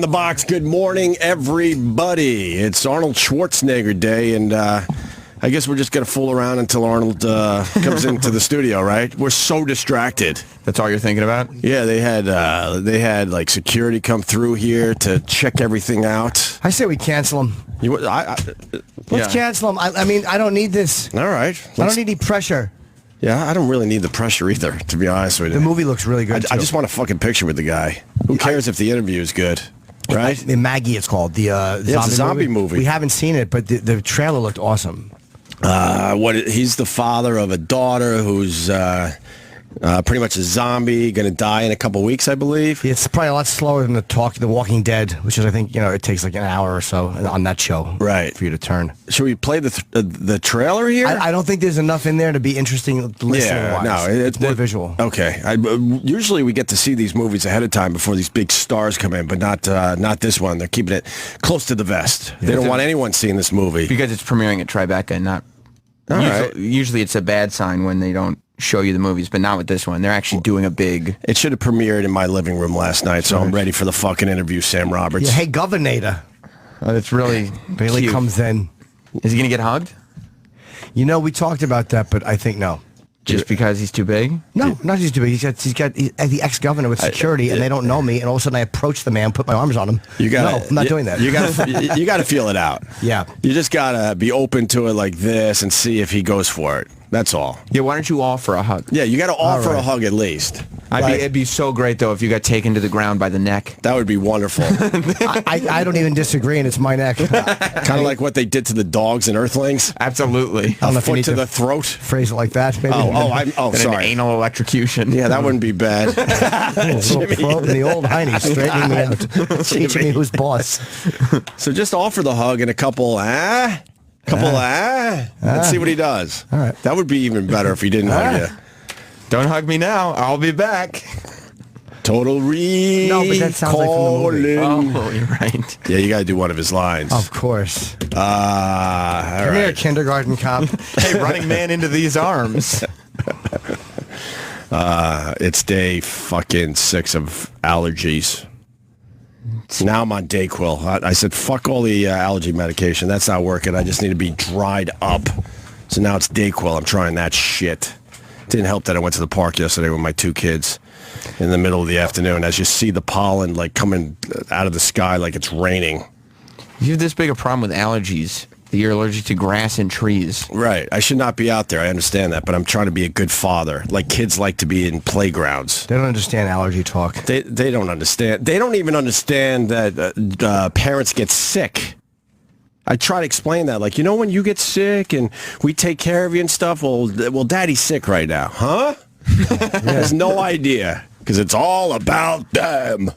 the box. Good morning, everybody. It's Arnold Schwarzenegger Day, and I guess we're just going to fool around until Arnold comes into the studio, right? We're so distracted. That's all you're thinking about? Yeah, they had like security come through here to check everything out. I say we cancel them. Let's cancel them. I mean, I don't need this. All right. I don't need any pressure. Yeah, I don't really need the pressure either, to be honest with you. The movie looks really good, I just want a fucking picture with the guy. Who cares if the interview is good, right? Maggie, it's called. The zombie movie. We haven't seen it, but the trailer looked awesome. He's the father of a daughter who's pretty much a zombie, going to die in a couple weeks, I believe. It's probably a lot slower than The Walking Dead, which is, I think, it takes like an hour or so on that show, right, for you to turn. Should we play the trailer here? I don't think there's enough in there to be interesting listening-wise. Yeah, no, it's more visual. Okay, usually we get to see these movies ahead of time before these big stars come in, but not this one. They're keeping it close to the vest. They don't want anyone seeing this movie because it's premiering at Tribeca, and not. Usually it's a bad sign when they don't show you the movies, but not with this one. They're actually doing a big... It should have premiered in my living room last night, so I'm ready for the fucking interview, Sam Roberts. Yeah, hey, Governator. That's really Bailey cute. comes in. Is he going to get hugged? We talked about that, but I think no. Just because he's too big? No, not he's too big. He's got the ex-governor with security, and they don't know me, and all of a sudden I approach the man, put my arms on him. I'm not doing that. You got to feel it out. Yeah. You just got to be open to it like this and see if he goes for it. That's all. Yeah, why don't you offer a hug? Yeah, you got to offer a hug at least. It'd be so great, though, if you got taken to the ground by the neck. That would be wonderful. I don't even disagree, and it's my neck. Kind of like what they did to the dogs in Earthlings. Absolutely. A foot to the throat. Phrase it like that, maybe. Sorry. An anal electrocution. Yeah, that wouldn't be bad. The old hiney straightening me out, teaching me who's boss. So just offer the hug and a couple, let's see what he does. All right. That would be even better if he didn't hug you. Don't hug me now. I'll be back. Total recall. No, but that sounds like from the movie. Oh, you're right. Yeah, you got to do one of his lines. Of course. Come here, kindergarten cop. Hey, running man into these arms. It's day fucking 6 of allergies. Now I'm on Dayquil. I said, fuck all the allergy medication. That's not working. I just need to be dried up. So now it's Dayquil. I'm trying that shit. Didn't help that I went to the park yesterday with my 2 kids in the middle of the afternoon. As you see the pollen like coming out of the sky like it's raining. You have this big a problem with allergies. That you're allergic to grass and trees. Right. I should not be out there. I understand that, but I'm trying to be a good father. Like kids like to be in playgrounds. They don't understand allergy talk. They don't understand. They don't even understand that parents get sick. I try to explain that. Like, when you get sick and we take care of you and stuff, well, daddy's sick right now. Huh? Has no idea. Because it's all about them.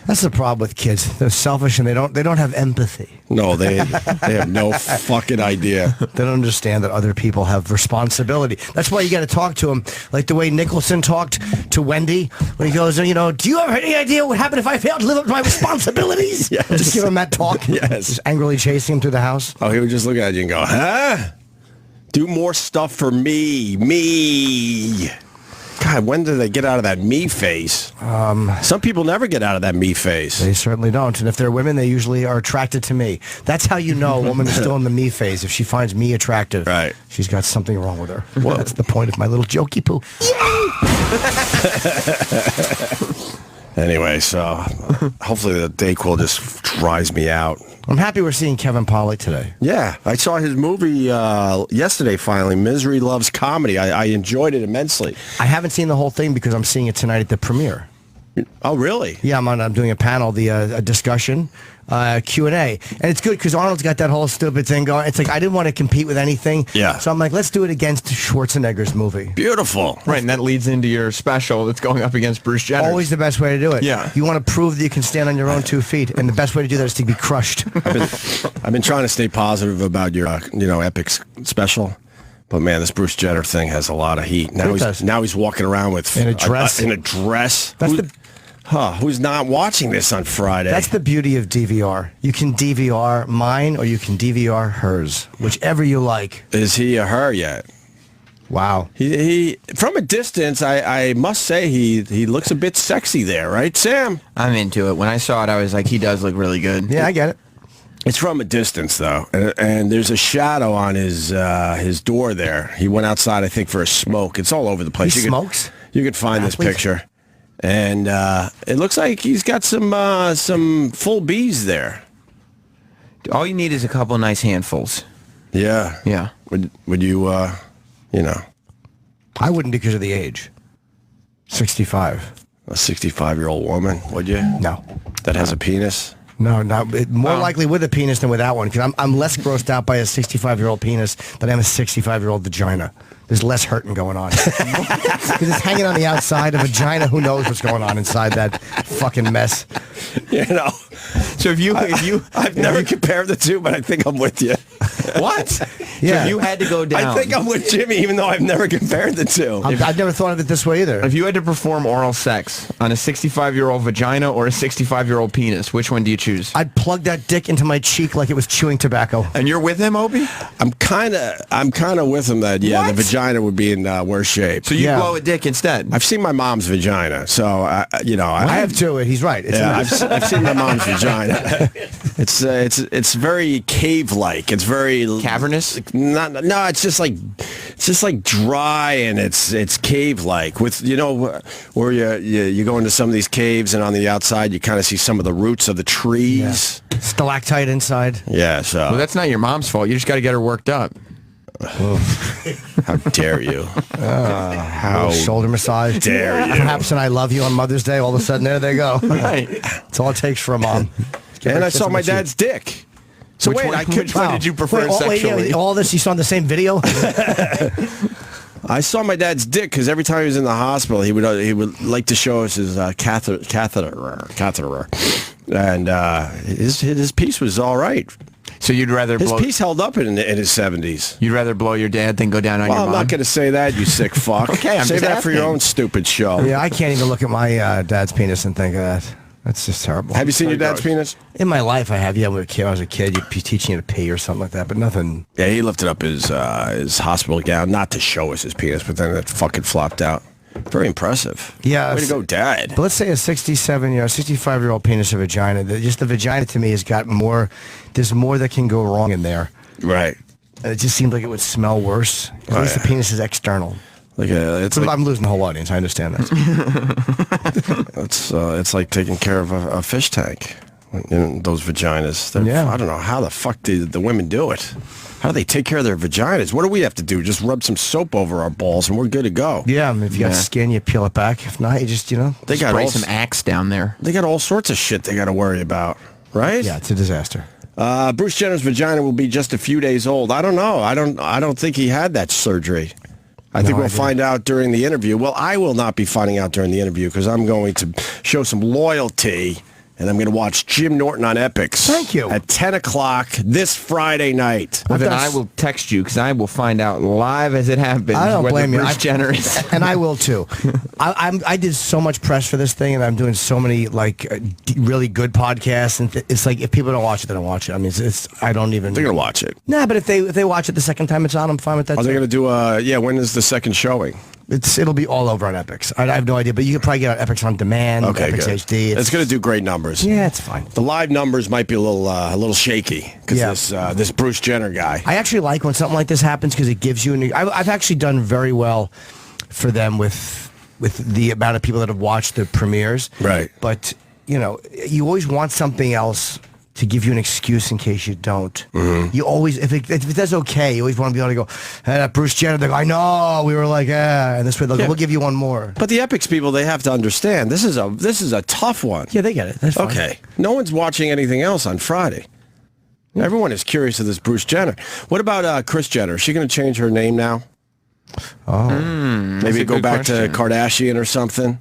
That's the problem with kids. They're selfish and they don't have empathy. No, they have no fucking idea. They don't understand that other people have responsibility. That's why you got to talk to them like the way Nicholson talked to Wendy when he goes, do you have any idea what happened if I failed to live up to my responsibilities? Yes. Just give him that talk. Yes. Just angrily chasing him through the house. Oh, he would just look at you and go, huh? Do more stuff for me. Me. God, when do they get out of that me phase? Some people never get out of that me phase. They certainly don't. And if they're women, they usually are attracted to me. That's how you know a woman is still in the me phase. If she finds me attractive, right, she's got something wrong with her. Well, that's the point of my little jokey poo. Anyway, so hopefully the Dayquil just dries me out. I'm happy we're seeing Kevin Pollak today. Yeah, I saw his movie yesterday, finally, Misery Loves Comedy. I enjoyed it immensely. I haven't seen the whole thing because I'm seeing it tonight at the premiere. Oh, really? Yeah, I'm doing a panel, a discussion, Q&A. And it's good because Arnold's got that whole stupid thing going. It's like, I didn't want to compete with anything. Yeah. So I'm like, let's do it against Schwarzenegger's movie. Beautiful. Right, and that leads into your special that's going up against Bruce Jenner. Always the best way to do it. Yeah. You want to prove that you can stand on your own 2 feet, and the best way to do that is to be crushed. I've been trying to stay positive about your, epic special. But man, this Bruce Jenner thing has a lot of heat. Now he's walking around with in a dress. In a dress. That's who's not watching this on Friday? That's the beauty of DVR. You can DVR mine or you can DVR hers, whichever you like. Is he a her yet? Wow. He from a distance, I must say he looks a bit sexy there, right, Sam? I'm into it. When I saw it, I was like, he does look really good. Yeah, I get it. It's from a distance, though, and there's a shadow on his door there. He went outside, I think, for a smoke. It's all over the place. He smokes? You could find this picture, and it looks like he's got some full bees there. All you need is a couple nice handfuls. Yeah. Yeah. Would you, you know? I wouldn't because of the age. 65. A 65-year-old woman, would you? No. That has a penis? No, more likely with a penis than without one. Because I'm less grossed out by a 65-year-old penis than I am a 65-year-old vagina. There's less hurting going on. Because it's hanging on the outside. A vagina, who knows what's going on inside that fucking mess. You know. So I've never compared the two, but I think I'm with you. What? Yeah. So if you had to go down. I think I'm with Jimmy, even though I've never compared the two. I've never thought of it this way either. If you had to perform oral sex on a 65-year-old vagina or a 65-year-old penis, which one do you choose? I'd plug that dick into my cheek like it was chewing tobacco. And you're with him, Opie? I'm kind of with him that What? the vagina would be in worse shape. So you Yeah. blow a dick instead? I've seen my mom's vagina, so I I have too. He's right. It's Yeah, nice. I've seen my mom's vagina. It's very cave-like. It's very Cavernous? No, it's just like dry and it's cave-like. With where you go into some of these caves and on the outside you kind of see some of the roots of the trees. Stalactite inside. Yeah, so Well, that's not your mom's fault. You just got to get her worked up. how dare you? How Shoulder massage. dare you? Perhaps an I love you on Mother's Day. All of a sudden, there they go. Right. That's all it takes for a mom. And I saw my dad's dick. So Which wait, one- I could. which one did you prefer sexually? All this you saw in the same video? I saw my dad's dick because every time he was in the hospital, he would like to show us his catheter, and his piece was all right. So you'd rather His blow piece held up in his 70s. You'd rather blow your dad than go down on Well, your I'm mom? not going to say that, you sick fuck. Okay, I'm Save just that for your asking. own stupid show. Yeah, I can't even look at my dad's penis and think of that. That's just terrible. Have you seen your dad's penis? In my life, I have. Yeah, when I was a kid, you'd be teaching you to pee or something like that, but nothing. Yeah, he lifted up his hospital gown, not to show us his penis, but then it fucking flopped out. Very impressive. Yeah. Way to go, Dad. But let's say a 65-year-old penis or vagina. Just the vagina to me has got more. There's more that can go wrong in there. Right. And it just seems like it would smell worse. At least the penis is external. I'm losing the whole audience. I understand that. It's like taking care of a fish tank. Those vaginas. Yeah. I don't know how the fuck do the women do it. How do they take care of their vaginas? What do we have to do? Just rub some soap over our balls and we're good to go. Yeah, if you got skin, you peel it back. If not, you just, They got Spray all, some Axe down there. They got all sorts of shit they got to worry about, right? Yeah, it's a disaster. Bruce Jenner's vagina will be just a few days old. I don't know. I don't think he had that surgery. I think we'll find out during the interview. Well, I will not be finding out during the interview because I'm going to show some loyalty. And I'm going to watch Jim Norton on Epics. Thank you. At 10 o'clock this Friday night. Well, then I will text you because I will find out live as it happens. I don't blame you. Bruce Jenner is. And I will too. I did so much press for this thing, and I'm doing so many really good podcasts. And it's like if people don't watch it, they don't watch it. I mean, I don't even. They're going to watch it. Nah, but if they watch it the second time it's on, I'm fine with that. Are they going to do when is the second showing? It'll be all over on Epics. I have no idea, but you can probably get on Epics on demand. Okay, Epics good. HD. It's going to do great numbers. Yeah, it's fine. The live numbers might be a little shaky because this Bruce Jenner guy. I actually like when something like this happens because it gives you. I've actually done very well for them with the amount of people that have watched the premieres. Right. But you always want something else to give you an excuse in case you don't. You always, if it does okay, you always want to be able to go, hey, that Bruce Jenner, they go, I know, we were like, and this way, we'll give you one more. But the Epics people, they have to understand this is a tough one. Yeah, they get it. That's fine. Okay. No one's watching anything else on Friday. Everyone is curious of this Bruce Jenner. What about Kris Jenner? Is she going to change her name now? Oh. Maybe a go good back question. to Kardashian or something?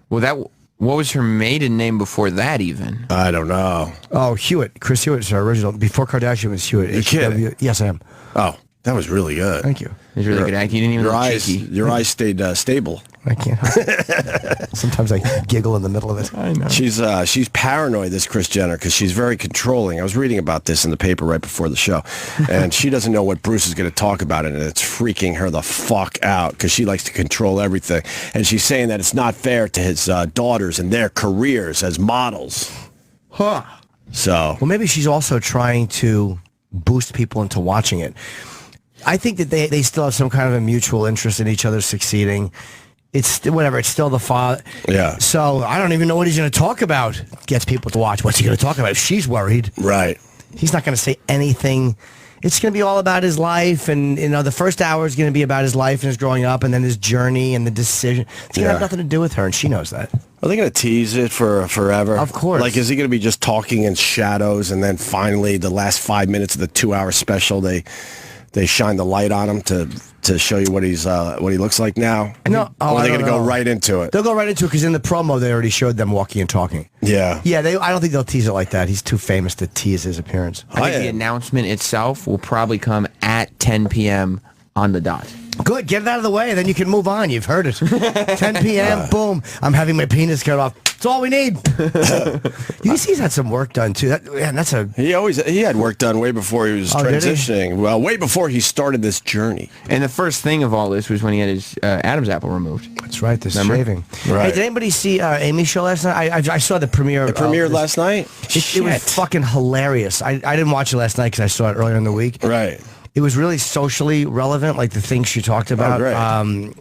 Well, what was her maiden name before that even? I don't know. Oh, Hewitt. Chris Hewitt is her original. Before Kardashian was Hewitt. You're kidding. Yes, I am. Oh, that was really good. Thank you. It's really good acting. You didn't even Your look eyes, cheeky. your eyes stayed stable. I can't. Sometimes I giggle in the middle of it. I know. She's paranoid, this Kris Jenner, because she's very controlling. I was reading about this in the paper right before the show, and she doesn't know what Bruce is going to talk about, and it's freaking her the fuck out because she likes to control everything. And she's saying that it's not fair to his daughters and their careers as models. Huh. So, well, maybe she's also trying to boost people into watching it. I think that they still have some kind of a mutual interest in each other succeeding. It's whatever. It's still the father. Yeah. So I don't even know what he's going to talk about. Gets people to watch. What's he going to talk about? If she's worried. Right. He's not going to say anything. It's going to be all about his life, and the first hour is going to be about his life and his growing up, and then his journey and the decision. It's going to have nothing to do with her, and she knows that. Are they going to tease it for forever? Of course. Like, is he going to be just talking in shadows, and then finally, the last 5 minutes of the 2-hour special, they shine the light on him to show you what he looks like now? No, or are they going to go right into it? They'll go right into it because in the promo they already showed them walking and talking. Yeah. Yeah, I don't think they'll tease it like that. He's too famous to tease his appearance. I think the announcement itself will probably come at 10 p.m. on the dot. Good, get it out of the way, then you can move on. You've heard it. 10 p.m., boom, I'm having my penis cut off. That's all we need. You can see he's had some work done, too. He had work done way before he was transitioning. Well, way before he started this journey. And the first thing of all this was when he had his Adam's apple removed. That's right, this shaving. Right. Hey, did anybody see Amy's show last night? I saw the premiere. It premiered last night? It was fucking hilarious. I didn't watch it last night because I saw it earlier in the week. Right. It was really socially relevant, like the things she talked about. Oh, great.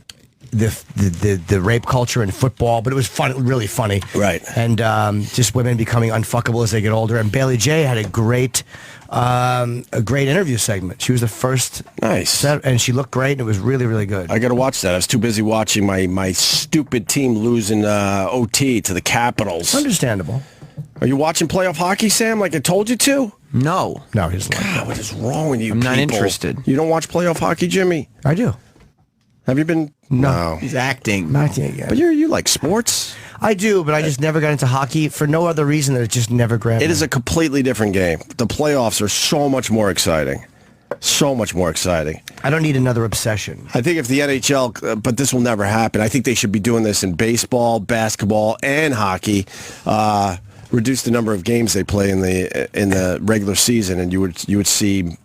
The rape culture in football, but it was fun, really funny. Right. And just women becoming unfuckable as they get older. And Bailey J had a great interview segment. She was the first. Nice. And she looked great, and it was really, really good. I got to watch that. I was too busy watching my stupid team losing OT to the Capitals. Understandable. Are you watching playoff hockey, Sam, like I told you to? No. No, he's like, God, what is wrong with you I'm people? not interested. You don't watch playoff hockey, Jimmy? I do. Have you been? No. He's acting. Not yet. But you like sports? I do, but I just never got into hockey for no other reason than it just never grabbed me. It is a completely different game. The playoffs are so much more exciting. So much more exciting. I don't need another obsession. I think if the NHL, but this will never happen. I think they should be doing this in baseball, basketball, and hockey. Reduce the number of games they play in the regular season, and you would see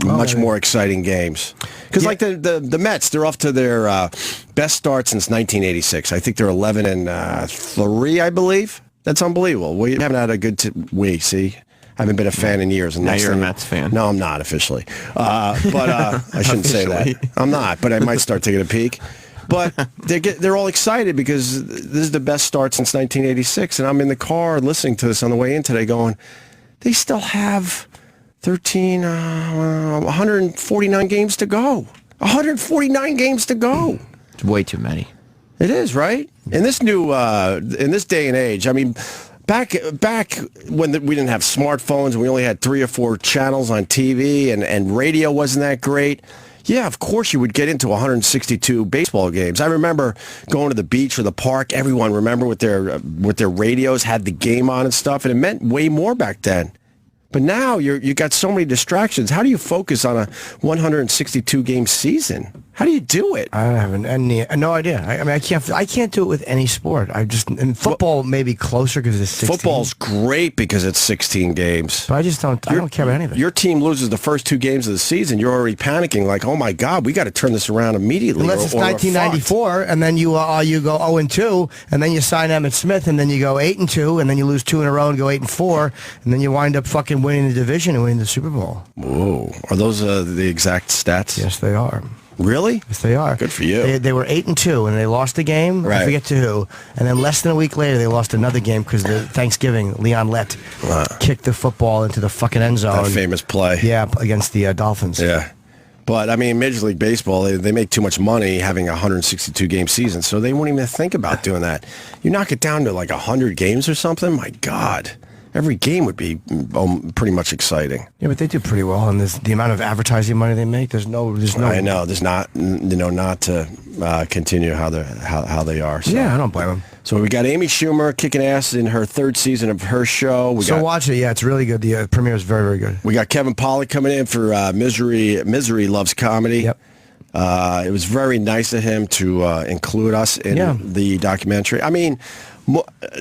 much more exciting games. Because like the Mets, they're off to their best start since 1986. I think they're 11-3, I believe. That's unbelievable. We haven't had a good see. I haven't been a fan in years. And now you're a Mets fan. No, I'm not officially. But I shouldn't say that. I'm not, but I might start taking a peek. But they're all excited because this is the best start since 1986. And I'm in the car listening to this on the way in today going, they still have 149 games to go. 149 games to go. It's way too many. It is, right? In this in this day and age, I mean, back when we didn't have smartphones and we only had 3 or 4 channels on TV and radio wasn't that great. Yeah, of course you would get into 162 baseball games. I remember going to the beach or the park. Everyone, remember, with their radios, had the game on and stuff, and it meant way more back then. But now you got so many distractions. How do you focus on a 162 game season? How do you do it? I have no idea. I mean, I can't do it with any sport. And football may be closer because it's 16. Football's great because it's 16 games. But I don't care about anything. Your team loses the first 2 games of the season. You're already panicking like, oh my God, we got to turn this around immediately. Unless it's 1994, and then you go 0-2, and then you sign Emmitt Smith, and then you go 8-2, and then you lose 2 in a row and go 8-4, and then you wind up fucking winning the division and winning the Super Bowl. Whoa, are those the exact stats? Yes, they are. Really? Yes, they are. Good for you. They were 8-2, and they lost the game. Right. I forget to who. And then less than a week later, they lost another game because the Thanksgiving, Leon Lett kicked the football into the fucking end zone. That famous play. Yeah, against the Dolphins. Yeah. But, I mean, Major League Baseball, they make too much money having a 162-game season, so they won't even think about doing that. You knock it down to like 100 games or something, my God. Every game would be pretty much exciting. Yeah, but they do pretty well, and the amount of advertising money they make, there's no. I know there's not, not to continue how they are. So. Yeah, I don't blame them. So we got Amy Schumer kicking ass in her 3rd season of her show. Watch it. Yeah, it's really good. The premiere is very, very good. We got Kevin Pollak coming in for Misery Loves Comedy. Yep. It was very nice of him to include us in the documentary. I mean,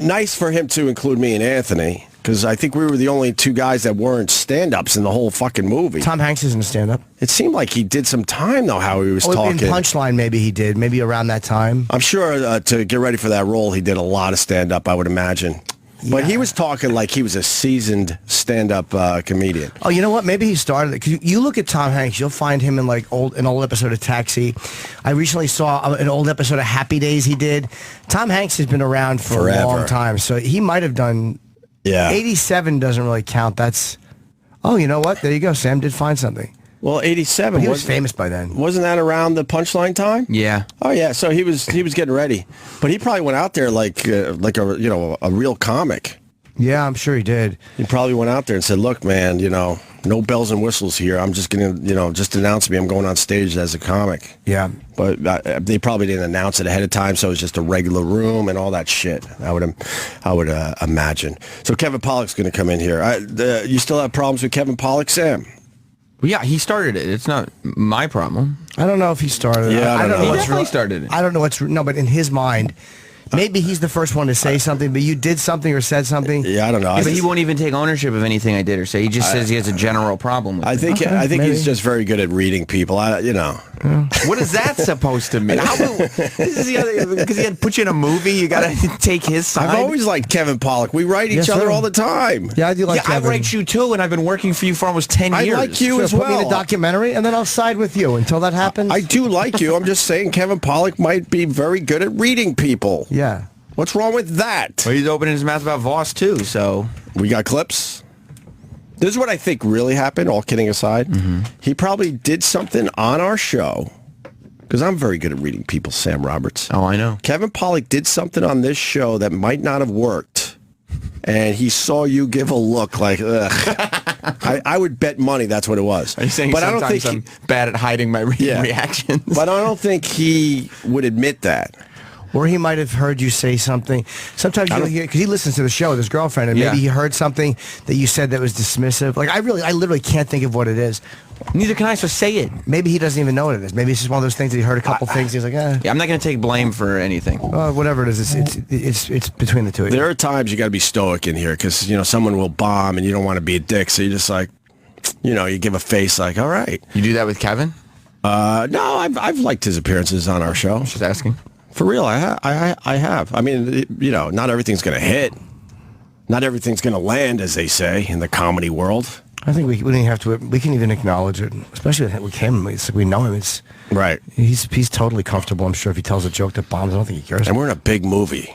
nice for him to include me and Anthony, because I think we were the only two guys that weren't stand-ups in the whole fucking movie. Tom Hanks isn't a stand-up. It seemed like he did some time, though, how he was talking. In Punchline, maybe he did. Maybe around that time. I'm sure to get ready for that role, he did a lot of stand-up, I would imagine. But he was talking like he was a seasoned stand-up comedian. Oh, you know what? Maybe he started it. 'Cause you look at Tom Hanks, you'll find him in like an old episode of Taxi. I recently saw an old episode of Happy Days he did. Tom Hanks has been around for Forever. a long time, so he might have done. Yeah. 87 doesn't really count. That's. Oh, you know what? There you go. Sam did find something. Well, 87. He was famous by then. Wasn't that around the Punchline time? Yeah. Oh yeah. So he was getting ready, but he probably went out there like a real comic. Yeah, I'm sure he did. He probably went out there and said, "Look, man, no bells and whistles here. I'm just gonna, just announce me. I'm going on stage as a comic." Yeah. But they probably didn't announce it ahead of time, so it was just a regular room and all that shit. I would imagine. So Kevin Pollak's going to come in here. You still have problems with Kevin Pollak, Sam? Well, yeah, he started it. It's not my problem. I don't know if he started it. Yeah, I don't know. He What's definitely started it. I don't know what's... No, but in his mind... Maybe he's the first one to say something, but you did something or said something. Yeah, I don't know. But he won't even take ownership of anything I did or say. He just says he has a general problem with it. I think maybe. he's just very good at reading people. What is that supposed to mean? This is the other, because he had put you in a movie, you got to take his side. I've always liked Kevin Pollak. We write each other all the time. Yeah, I do like Kevin. I write you too, and I've been working for you for almost 10 years. I like you as Put well. me in a documentary, and then I'll side with you until that happens. I do like you. I'm just saying Kevin Pollak might be very good at reading people. Yeah. What's wrong with that? Well, he's opening his mouth about Voss too, so... We got clips. This is what I think really happened, all kidding aside. Mm-hmm. He probably did something on our show, because I'm very good at reading people, Sam Roberts. Oh, I know. Kevin Pollak did something on this show that might not have worked, and he saw you give a look like, ugh. I would bet money that's what it was. Are you saying but sometimes I don't think I'm bad at hiding my reactions? But I don't think he would admit that. Or he might have heard you say something. Sometimes you'll hear, because he listens to the show with his girlfriend, and maybe he heard something that you said that was dismissive. Like, I literally can't think of what it is. Neither can I, so say it. Maybe he doesn't even know what it is. Maybe it's just one of those things that he heard a couple things. He's like, eh. Yeah, I'm not going to take blame for anything. Whatever it is, it's between the two of you. There are times you got to be stoic in here, because, someone will bomb, and you don't want to be a dick, so you're just like, you give a face like, all right. You do that with Kevin? No, I've liked his appearances on our show. Just asking. For real, I have. I mean, not everything's going to hit. Not everything's going to land, as they say, in the comedy world. I think we don't have to. We can even acknowledge it, especially with him. It's like we know him. It's right. He's totally comfortable. I'm sure if he tells a joke that bombs, I don't think he cares. And we're in a big movie.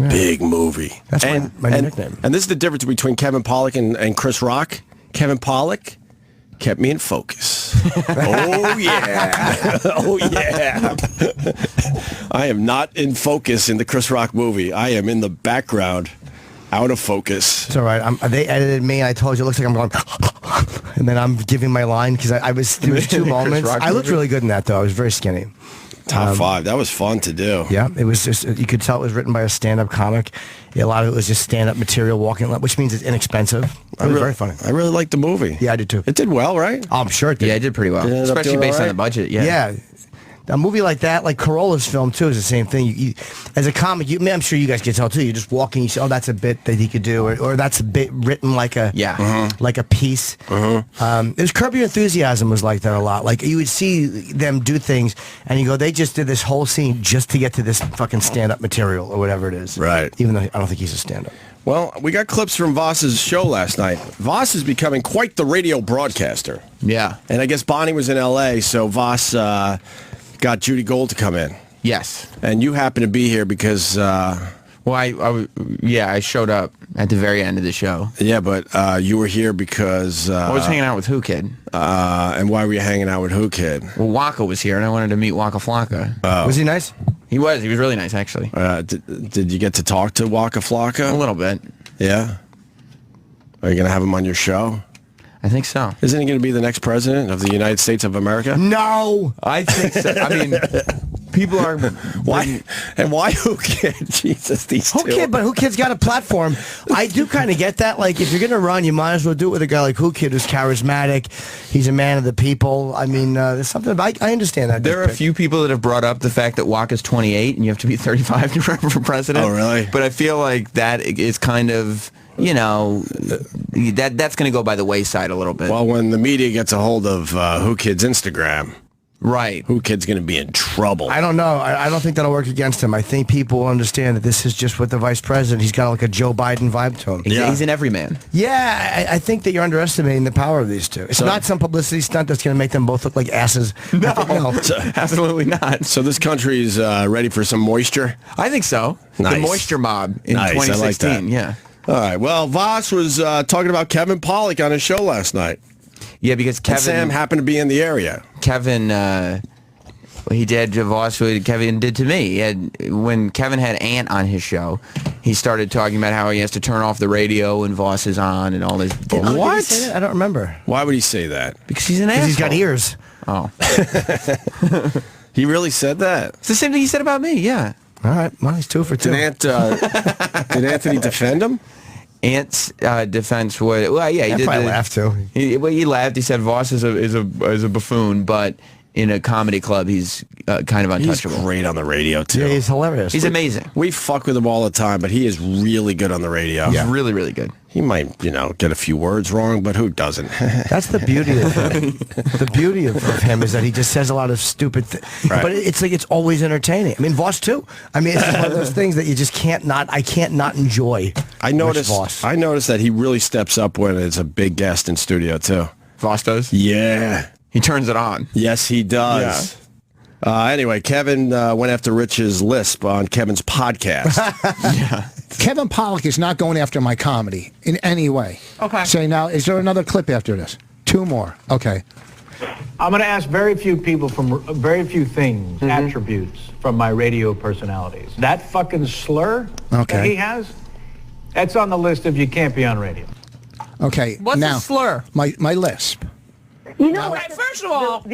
Big movie. That's my nickname. And this is the difference between Kevin Pollak and Chris Rock. Kevin Pollak kept me in focus. Oh, yeah. Oh, yeah. I am not in focus in the Chris Rock movie. I am in the background, out of focus. It's all right. They edited me, and I told you it looks like I'm going, and then I'm giving my line, because there was two moments. I looked really good in that, though. I was very skinny. Top five. That was fun to do. Yeah, it was just, you could tell it was written by a stand-up comic. A lot of it was just stand-up material, walking, which means it's inexpensive. It was very funny. I really liked the movie. Yeah, I did too. It did well, right? Oh, I'm sure it did. Yeah, it did pretty well. Especially based on the budget, Yeah. A movie like that, like Corolla's film too, is the same thing. You as a comic, I'm sure you guys can tell too. You just walk in, you say, "Oh, that's a bit that he could do," or "That's a bit written like a like a piece." It was Curb Your Enthusiasm was like that a lot. Like you would see them do things, and you go, "They just did this whole scene just to get to this fucking stand-up material or whatever it is." Right. Even though I don't think he's a stand-up. Well, we got clips from Voss's show last night. Voss is becoming quite the radio broadcaster. Yeah. And I guess Bonnie was in L.A., so Voss got Judy Gold to come in. Yes. And you happened to be here because... well, I showed up at the very end of the show. Yeah, but you were here because... I was hanging out with Who Kid. And why were you hanging out with Who Kid? Well, Waka was here, and I wanted to meet Waka Flocka. Was he nice? He was really nice, actually. Did you get to talk to Waka Flocka? A little bit. Yeah? Are you going to have him on your show? I think so. Isn't he going to be the next president of the United States of America? No! I think so. I mean, People are Why? And why Who Kid? Jesus, these Who two. Kid, but Who Kid's got a platform. I do kind of get that. Like, if you're going to run, you might as well do it with a guy like Who Kid, who's charismatic. He's a man of the people. I mean, there's something about, I understand that. There are a few people that have brought up the fact that Waka's 28 and you have to be 35 to run for president. Oh, really? But I feel like that is kind of, you know, that's going to go by the wayside a little bit. Well, when the media gets a hold of Who Kid's Instagram, right. Who Kid's going to be in trouble. I don't know. I don't think that'll work against him. I think people will understand that this is just with the vice president. He's got like a Joe Biden vibe to him. He's an everyman. Yeah, I think that you're underestimating the power of these two. It's not some publicity stunt that's going to make them both look like asses. No, absolutely not. So this country's ready for some moisture? I think so. Nice. The moisture mob in Nice, I 2016. like that. Yeah. All right. Well, Voss was talking about Kevin Pollak on his show last night. Yeah, because And Kevin... Sam happened to be in the area. Kevin, he did to Voss what Kevin did to me. When Kevin had Ant on his show, he started talking about how he has to turn off the radio when Voss is on and all this bullshit. Did he say that? I don't remember. Why would he say that? Because he's an asshole. Because he's got ears. Oh. He really said that? It's the same thing he said about me, yeah. All right. Well, he's 2 for 2. Did Anthony defend him? Ant's defense was... Well, yeah, he I did. probably laughed, too. He laughed. He said Voss is a buffoon, but in a comedy club, he's kind of untouchable. He's great on the radio, too. Yeah, he's hilarious. He's amazing. We fuck with him all the time, but he is really good on the radio. He's really, really good. He might, get a few words wrong, but who doesn't? That's the beauty of him. The beauty of him is that he just says a lot of stupid things. Right. But it's like it's always entertaining. I mean, Voss, too. I mean, it's just one of those things that you just can't not enjoy. I noticed that he really steps up when it's a big guest in studio, too. Voss does? Yeah. He turns it on. Yes, he does. Anyway, Kevin went after Rich's lisp on Kevin's podcast. Yeah. Kevin Pollak is not going after my comedy in any way. Okay. Say now, is there another clip after this? 2 more. Okay. I'm going to ask very few people from very few things, attributes from my radio personalities. That fucking slur that he has, that's on the list of you can't be on radio. Okay. What's now, a slur? My lisp. You know, Right, first of all,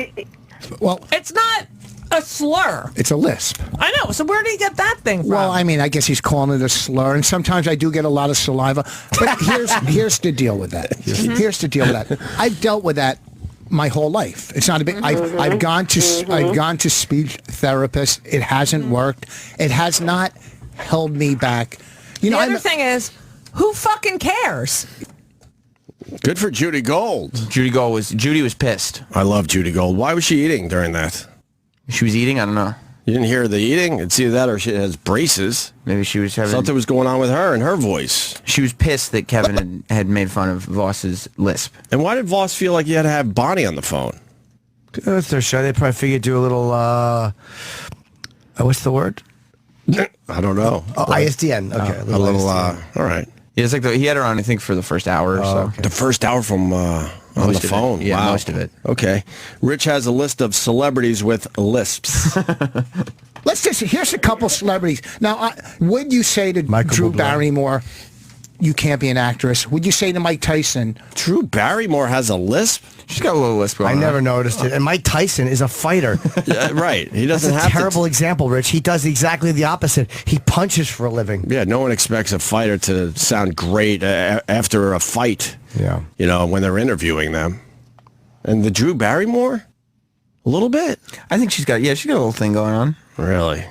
Well, it's not a slur. it's a lisp. I know. So where did he get that thing from? Well, I mean, I guess he's calling it a slur, and sometimes I do get a lot of saliva. But here's the deal with that. Here's the deal with that. I've dealt with that my whole life. It's not a big. I've gone to speech therapists. It hasn't worked. It has not held me back. You know, the other thing is, who fucking cares? Good for Judy Gold. Judy was pissed. I love Judy Gold. Why was she eating during that? She was eating? I don't know. You didn't hear the eating? It's either that or she has braces. Maybe she was having... Something was going on with her and her voice. She was pissed that Kevin had made fun of Voss's lisp. And why did Voss feel like he had to have Bonnie on the phone? That's their show. They probably figured do a little, what's the word? I don't know. ISDN. Okay. A little, all right. Yeah, it's like he had her on, I think, for the first hour or so. Okay. The first hour from on Most the of it. phone. Yeah, Wow. most of it. Okay. Rich has a list of celebrities with lisps. here's a couple celebrities. Now, would you say to Michael Drew Bublé. Barrymore, you can't be an actress? Would you say to Mike Tyson, Drew Barrymore has a lisp? She's got a little lisp going I on. never noticed it. And Mike Tyson is a fighter. Yeah, right. He That's doesn't a have terrible example, Rich. He does exactly the opposite. He punches for a living. Yeah, no one expects a fighter to sound great after a fight. Yeah. When they're interviewing them. And the Drew Barrymore? A little bit. I think she's got a little thing going on. Really?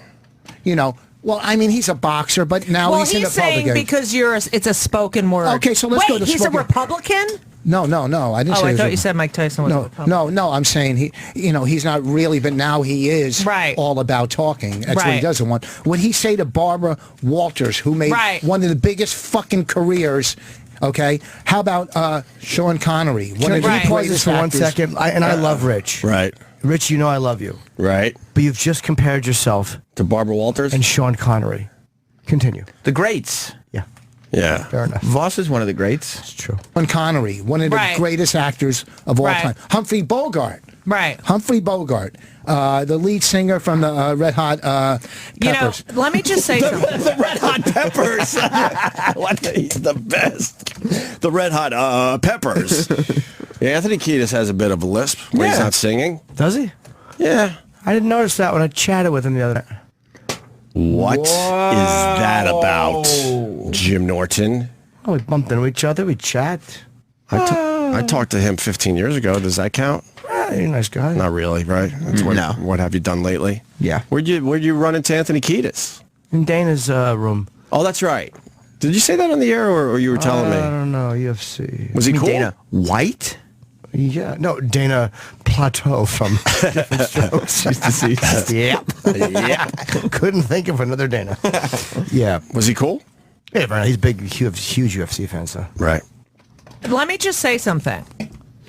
well, I mean, he's a boxer, but now Well, he's in the he's saying public. because it's a spoken word. Okay, so let's go to he's spoken- a Republican? No. I didn't say Oh, I he was thought a- you said Mike Tyson was a Republican. No, I'm saying he's not really, but now he is Right. all about talking. That's what he Right. doesn't want. Would he say to Barbara Walters, who made Right. one of the biggest fucking careers, okay? How about Sean Connery? One of the Right. Pause this greatest for 1 actors. second. I love Rich. Right. Rich, you know I love you. Right. But you've just compared yourself To Barbara Walters? and Sean Connery. Continue. The greats. Yeah, Yeah. fair enough. Voss is one of the greats. It's true. Sean Connery, one of the Right. greatest actors of all Right. time. Humphrey Bogart. Right. Humphrey Bogart, the lead singer from the Red Hot Peppers. Let me just say something. The Red Hot Peppers. He's the best. The Red Hot Peppers. Yeah, Anthony Kiedis has a bit of a lisp when he's Yeah. not singing. Does he? Yeah. I didn't notice that when I chatted with him the other night. What is that about, Jim Norton? Oh, we bumped into each other. We chat. I talked to him 15 years ago. Does that count? He's a nice guy. Not really, right? That's what have you done lately? Yeah. Where'd you run into Anthony Kiedis? In Dana's room. Oh, that's right. Did you say that on the air, or you were telling me? I don't know. UFC. Was he cool? Dana White? Yeah. No, Dana Plateau from Different Strokes. She's deceased. Yeah. Couldn't think of another Dana. Yeah. Was he cool? Yeah, but he's big, huge UFC fan, so. Right. Let me just say something.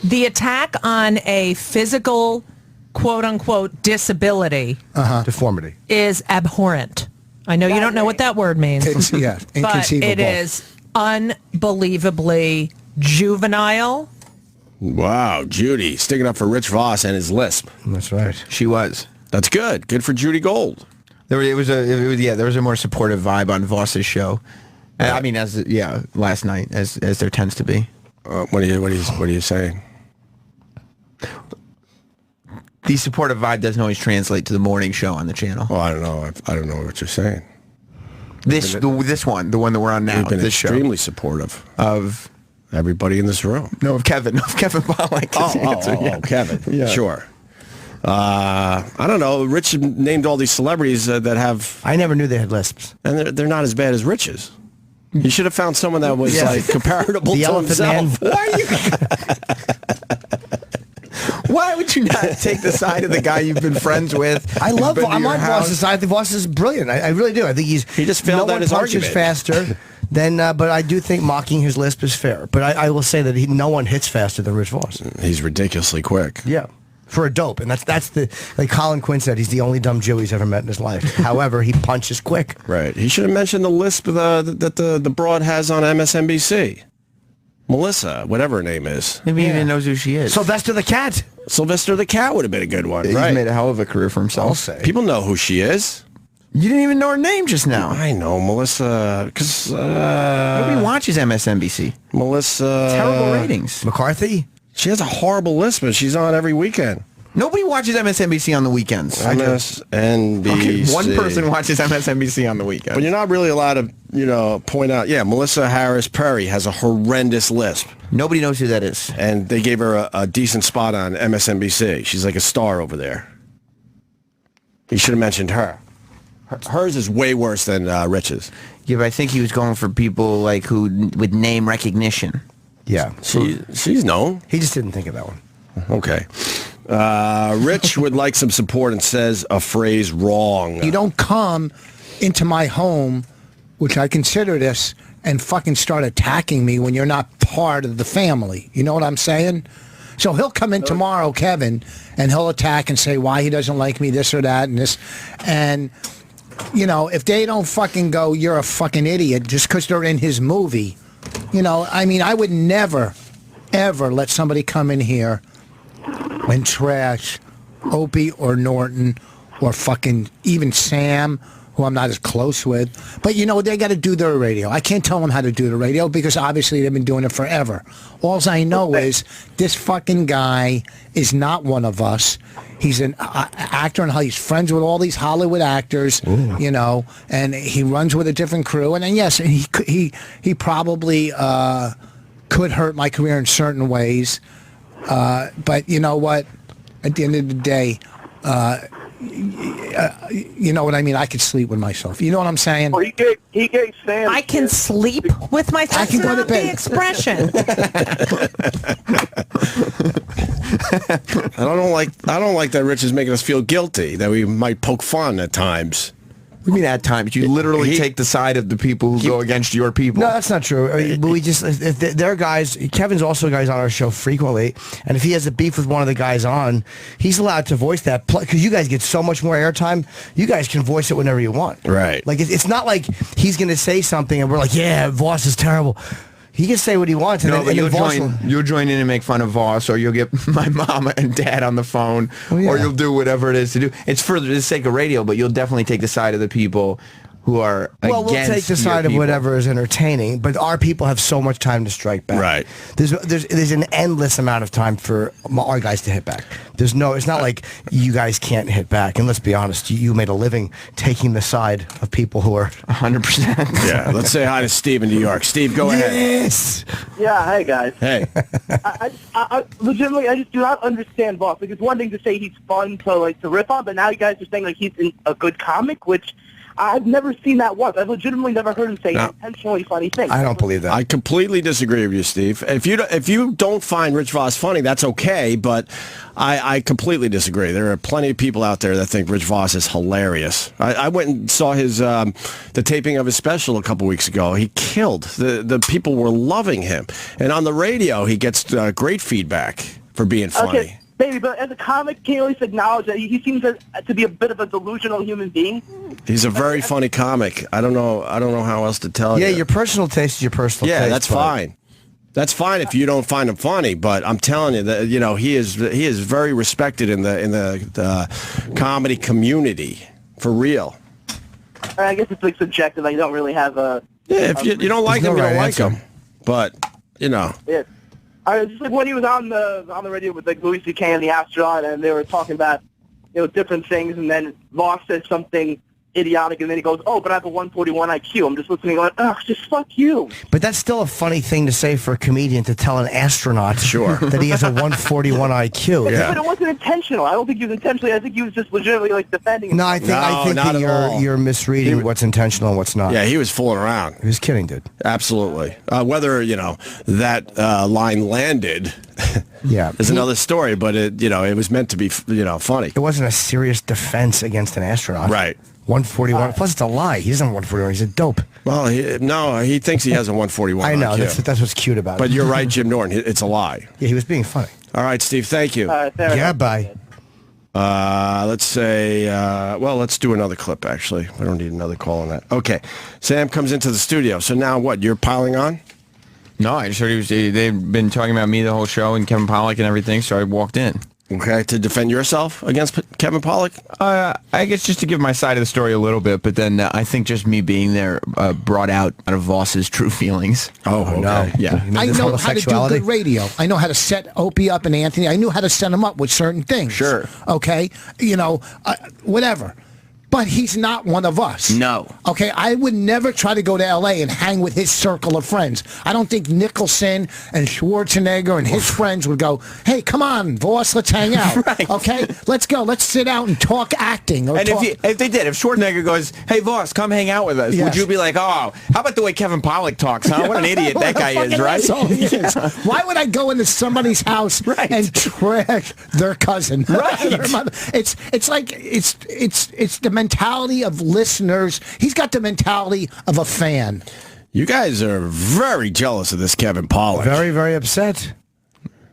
The attack on a physical, quote-unquote, disability Deformity. is abhorrent. I know you don't know what that word means. It's, yeah, but inconceivable. it is unbelievably juvenile. Wow, Judy sticking up for Rich Voss and his lisp. That's right. She was. That's good. Good for Judy Gold. There was a more supportive vibe on Voss's show. I mean, last night as there tends to be. What are you saying? The supportive vibe doesn't always translate to the morning show on the channel. Well, I don't know. I don't know what you're saying. This one, the one that we're on now, You've been this show extremely supportive of everybody in this room. of Kevin Pollak. Oh, Kevin. Yeah. Sure. I don't know. Rich named all these celebrities that have, I never knew they had lisps. and they're not as bad as Rich's. You should have found someone that was like comparable The to Elephant himself. Man. Why would you not take the side of the guy you've been friends with? I'm on Voss's Voss's side. I think Voss is brilliant. I really do. I think he just failed at his punches argument. faster than, but I do think mocking his lisp is fair. But I will say that no one hits faster than Rich Voss. He's ridiculously quick. Yeah. For a dope. And that's the, like Colin Quinn said, he's the only dumb Jew he's ever met in his life. However, he punches quick. Right. He should have mentioned the lisp that the broad has on MSNBC. Melissa, whatever her name is. Maybe he even knows who she is. Sylvester the Cat. Sylvester the Cat would have been a good one. He's Right. made a hell of a career for himself. I'll say. People know who she is. You didn't even know her name just now. I know, Melissa, because Nobody watches MSNBC. Melissa... Terrible ratings. McCarthy. She has a horrible lisp, but she's on every weekend. Nobody watches MSNBC on the weekends. MSNBC. Okay, one person watches MSNBC on the weekend. But you're not really allowed to, point out, Melissa Harris Perry has a horrendous lisp. Nobody knows who that is. And they gave her a decent spot on MSNBC. She's like a star over there. You should have mentioned her. Hers is way worse than Rich's. Yeah, but I think he was going for people like who with name recognition. Yeah. She's known. He just didn't think of that one. Okay. Rich would like some support and says a phrase wrong. You don't come into my home, which I consider this, and fucking start attacking me when you're not part of the family. You know what I'm saying? So he'll come in tomorrow, Kevin, and he'll attack and say why he doesn't like me, this or that, and this. And, if they don't fucking go, you're a fucking idiot, just because they're in his movie. I would never, ever let somebody come in here and trash Opie or Norton or fucking even Sam, who I'm not as close with. But, they got to do their radio. I can't tell them how to do the radio because obviously they've been doing it forever. All I know is this fucking guy is not one of us. He's an actor and he's friends with all these Hollywood actors, and he runs with a different crew. And then, yes, he probably could hurt my career in certain ways. But you know what? At the end of the day, you know what I mean? I could sleep with myself. You know what I'm saying? Well, he gave Sam. I can sleep with myself. I can go to That's not bed. the expression. I don't like that Rich is making us feel guilty, that we might poke fun at times. What do you mean at times? You literally take the side of the people who go against your people. No, that's not true. But we just, if there are guys, Kevin's also guys on our show frequently, and if he has a beef with one of the guys on, he's allowed to voice that, because you guys get so much more airtime, you guys can voice it whenever you want. Right. Like, it's not like he's going to say something and we're like, yeah, Voss is terrible. He can say what he wants. And No, then, but and then you'll join in and make fun of Voss, or you'll get my mama and dad on the phone, Oh, yeah. or you'll do whatever it is to do. It's for the sake of radio, but you'll definitely take the side of the people who are Well, we'll against take the your side of people. whatever is entertaining, but our people have so much time to strike back. Right. There's an endless amount of time for our guys to hit back. It's not like you guys can't hit back. And let's be honest, you made a living taking the side of people who are 100%. Yeah, let's say hi to Steve in New York. Steve, go ahead. Yes. Yeah, hey guys. Hey. I legitimately, I just do not understand Boss. Like, it's one thing to say he's fun to riff on, but now you guys are saying like he's a good comic, which I've never seen that once. I've legitimately never heard him say intentionally funny things. I don't believe that. I completely disagree with you, Steve. If you don't find Rich Voss funny, that's okay, but I completely disagree. There are plenty of people out there that think Rich Voss is hilarious. I went and saw his the taping of his special a couple weeks ago. He killed. The people were loving him. And on the radio, he gets great feedback for being funny. Okay. Maybe, but as a comic, can you at least acknowledge that he seems to be a bit of a delusional human being? He's a very funny comic. I don't know how else to tell you. Yeah, your personal taste is your personal taste. Yeah, that's fine. That's fine if you don't find him funny, but I'm telling you that he is very respected in the comedy community for real. I guess it's like subjective. Like, you don't really have a. Yeah, if you don't like him, you don't like him. But Yeah. I was just like when he was on the radio with like Louis C.K. and the astronaut, and they were talking about different things, and then Voss says something idiotic, and then he goes, "Oh, but I have a 141 IQ." I'm just listening, going, "Oh, just fuck you." But that's still a funny thing to say for a comedian to tell an astronaut that he has a 141 IQ. Yeah. But it wasn't intentional. I don't think he was intentionally. I think he was just legitimately like defending himself. No, I think not that at all. you're misreading what's intentional and what's not. yeah, he was fooling around. He was kidding, dude. Absolutely. Whether that line landed, Yeah. is another story. But it was meant to be funny. It wasn't a serious defense against an astronaut. Right. 141. Plus, it's a lie. He doesn't have 141. He's a dope. Well, he thinks he has a 141. I know. IQ. That's what's cute about it. But you're right, Jim Norton. It's a lie. Yeah, he was being funny. All right, Steve. Thank you. Fair Yeah, enough. bye. Let's say, let's do another clip, actually. I don't need another call on that. Okay. Sam comes into the studio. So now what? You're piling on? No, I just heard they've been talking about me the whole show and Kevin Pollak and everything, so I walked in. Okay. To defend yourself against Kevin Pollak? I guess just to give my side of the story a little bit, but then I think just me being there brought out of Voss's true feelings. Oh, okay. No. Yeah. You mean I this know how to do homosexuality? good radio. I know how to set Opie up and Anthony. I knew how to set him up with certain things. Sure. Okay? Whatever. But he's not one of us. No. Okay, I would never try to go to L.A. and hang with his circle of friends. I don't think Nicholson and Schwarzenegger and his friends would go, "Hey, come on, Voss, let's hang out." Right. Okay, let's go. Let's sit out and talk acting. Or And talk. if they did, if Schwarzenegger goes, "Hey, Voss, come hang out with us," Yes. would you be like, "Oh, how about the way Kevin Pollak talks, huh? What an idiot that guy is, right?" Asshole he is. Why would I go into somebody's house Right. and trash their cousin? Right. Their mother? It's the mentality of listeners. He's got the mentality of a fan. You guys are very jealous of this Kevin Pollak. Very, very upset.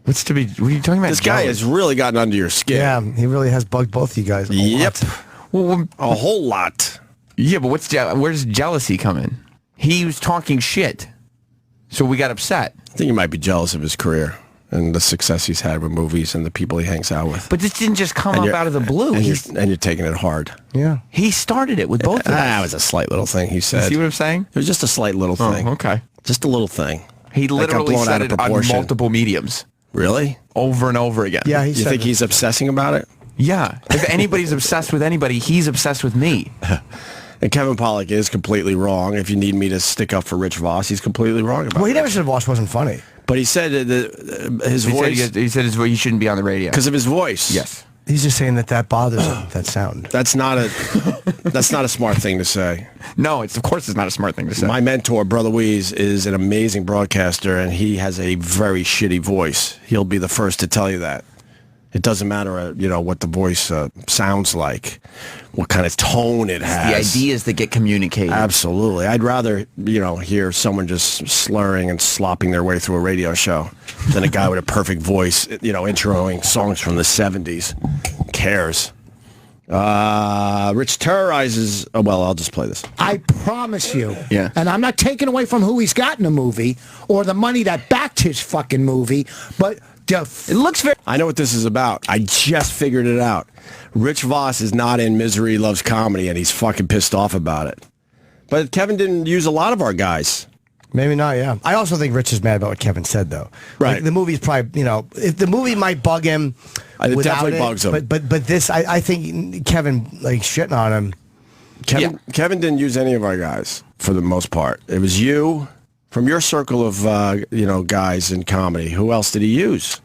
What are you talking about? This guy has really gotten under your skin. Yeah, he really has bugged both of you guys. a Yep. lot. A whole lot. Yeah, but where's jealousy come in? He was talking shit, so we got upset. I think you might be jealous of his career and the success he's had with movies and the people he hangs out with. But this didn't just come up you're- out of the blue. And you're taking it hard. Yeah. He started it with both of us. That was a slight little thing he said. See what I'm saying? It was just a slight little thing. Okay. Just a little thing. He That got literally blown said out of it on proportion. multiple mediums, Really? over and over again. Yeah, he You said think it. he's obsessing about it? Yeah. If anybody's obsessed with anybody, he's obsessed with me. And Kevin Pollak is completely wrong. If you need me to stick up for Rich Voss, he's completely wrong about Well, he it. never said Voss wasn't funny. But he said that his He voice, said he shouldn't be on the radio. because of his voice. Yes. He's just saying that bothers him, that sound. That's not a smart thing to say. No, of course it's not a smart thing to say. My mentor, Brother Weeze, is an amazing broadcaster, and he has a very shitty voice. He'll be the first to tell you that. It doesn't matter, what the voice sounds like, what kind of tone it the has. ideas that get communicated. Absolutely. I'd rather, hear someone just slurring and slopping their way through a radio show than a guy with a perfect voice, introing songs from the 70s. Who cares? Rich terrorizes... Oh, well, I'll just play this. I promise you. Yeah. And I'm not taking away from who he's got in the movie or the money that backed his fucking movie, but It looks very... I know what this is about. I just figured it out. Rich Voss is not in Misery Loves Comedy, and he's fucking pissed off about it. But Kevin didn't use a lot of our guys. Maybe not, yeah. I also think Rich is mad about what Kevin said, though. Right. Like, the movie's probably, if the movie might bug him. It without definitely bugs him. But this, I think Kevin, shitting on him. Kevin didn't use any of our guys for the most part. It was you, from your circle of, guys in comedy. Who else did he use?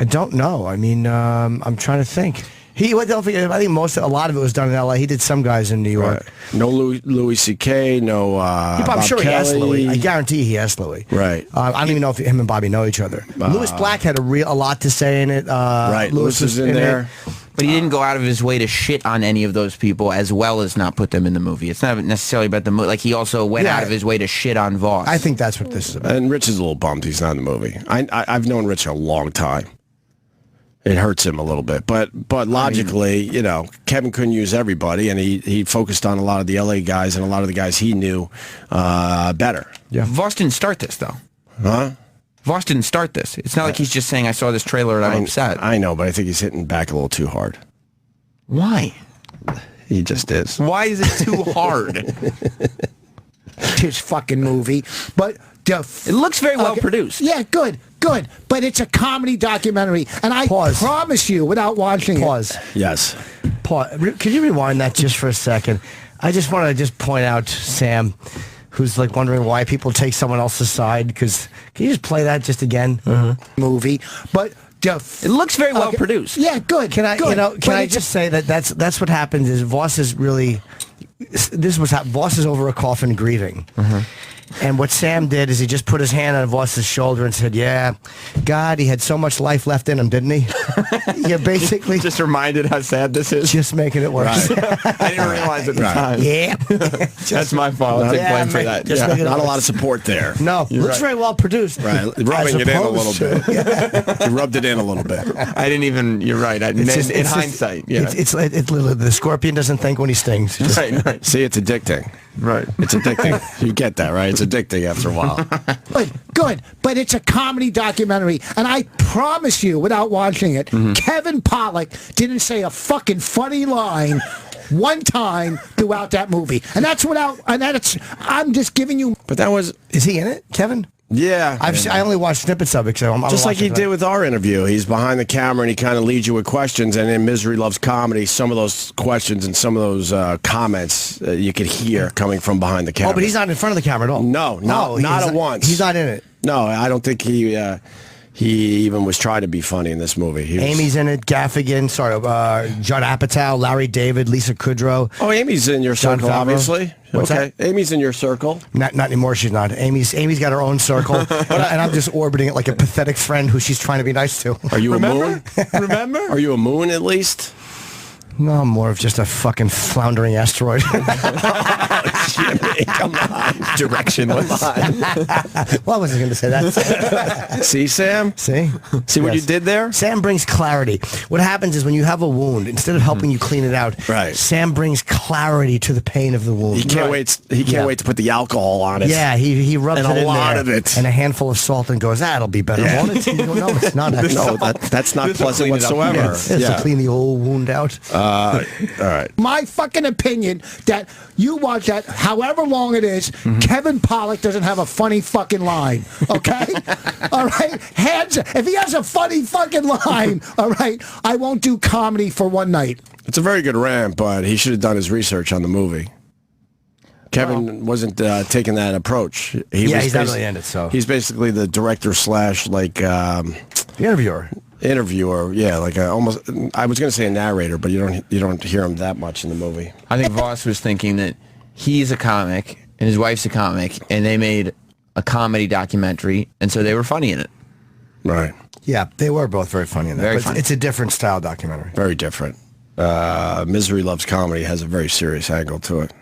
I don't know. I mean, I'm trying to think. I think a lot of it was done in L.A. He did some guys in New York. Right. No Louis C.K., no I'm Bob sure Kelly. he asked Louis. I guarantee he asked Louis. Right. I don't even know if him and Bobby know each other. Louis Black had a lot to say in it. Right. Louis was in there. But he didn't go out of his way to shit on any of those people as well as not put them in the movie. It's not necessarily about the movie. Like, he also went out of his way to shit on Voss. I think that's what this is about. And Rich is a little bummed he's not in the movie. I've known Rich a long time. It hurts him a little bit. But logically, Kevin couldn't use everybody, and he focused on a lot of the LA guys and a lot of the guys he knew better. Yeah. Voss didn't start this, though. Huh? Voss didn't start this. It's not like he's just saying, I saw this trailer and I'm upset. I know, but I think he's hitting back a little too hard. Why? He just is. Why is it too hard? His fucking movie. But it looks very well produced. Yeah, good. But it's a comedy documentary. And I promise you, without watching Pause. Yes. Pause. Could you rewind that just for a second? I just want to point out Sam, who's wondering why people take someone else's side. Because can you just play that just again? Movie. But it looks very well produced. Yeah, good. Can I just say that's what happens is Voss is really Voss is over a coffin grieving. And what Sam did is he just put his hand on Voss's shoulder and said, yeah, God, he had so much life left in him, didn't he? Yeah, basically. Just reminded how sad this is. Just making it worse. Right. I didn't realize at the time. Yeah. That's my fault. I'll take blame for that. Not a lot of support there. No, looks very well produced. Right, rubbing it in a little bit. He rubbed it in a little bit. I didn't even, you're right. In hindsight, yeah. It's literally, the scorpion doesn't think when he stings. Right. See, it's addicting. Right. It's addicting. You get that, right? It's addicting after a while. Good. But it's a comedy documentary. And I promise you, without watching it, Kevin Pollak didn't say a fucking funny line one time throughout that movie. And I'm just giving you... But that was... Is he in it, Kevin? Yeah. I only watched snippets of it. I'm just like he did with our interview. He's behind the camera and he kind of leads you with questions. And in Misery Loves Comedy, some of those questions and some of those comments you could hear coming from behind the camera. Oh, but he's not in front of the camera at all. No, not at once. He's not in it. No, I don't think he even was trying to be funny in this movie. Amy's in it. Gaffigan. Sorry, Judd Apatow, Larry David, Lisa Kudrow. Oh, Amy's in your circle, obviously. What's okay, that? Amy's in your circle. Not anymore. She's not. Amy's got her own circle, and I'm just orbiting it like a pathetic friend who she's trying to be nice to. Are you a moon? Remember? Are you a moon at least? No, I'm more of just a fucking floundering asteroid. Jimmy, come on. Directionless. Well, I wasn't going to say that. See, Sam? See what you did there? Sam brings clarity. What happens is when you have a wound, instead of helping you clean it out, right. Sam brings clarity to the pain of the wound. He can't wait. He can't wait to put the alcohol on it. Yeah, he rubs and it in a lot there of it, and a handful of salt, and goes, "That'll be better." Yeah. Won't it? You go, no, it's not. No, that's not pleasant whatsoever. It's to clean the old wound out. All right. My fucking opinion that you watch that, however long it is, Kevin Pollak doesn't have a funny fucking line. Okay? All right? If he has a funny fucking line, all right, I won't do comedy for one night. It's a very good rant, but he should have done his research on the movie. Kevin wasn't taking that approach. He's not really in it, so. He's basically the director / the interviewer. Interviewer, yeah, like almost. I was going to say a narrator, but you don't hear him that much in the movie. I think Voss was thinking that he's a comic and his wife's a comic, and they made a comedy documentary, and so they were funny in it. Right. Yeah, they were both very funny in that. Very but funny. It's a different style documentary. Very different. Misery Loves Comedy has a very serious angle to it.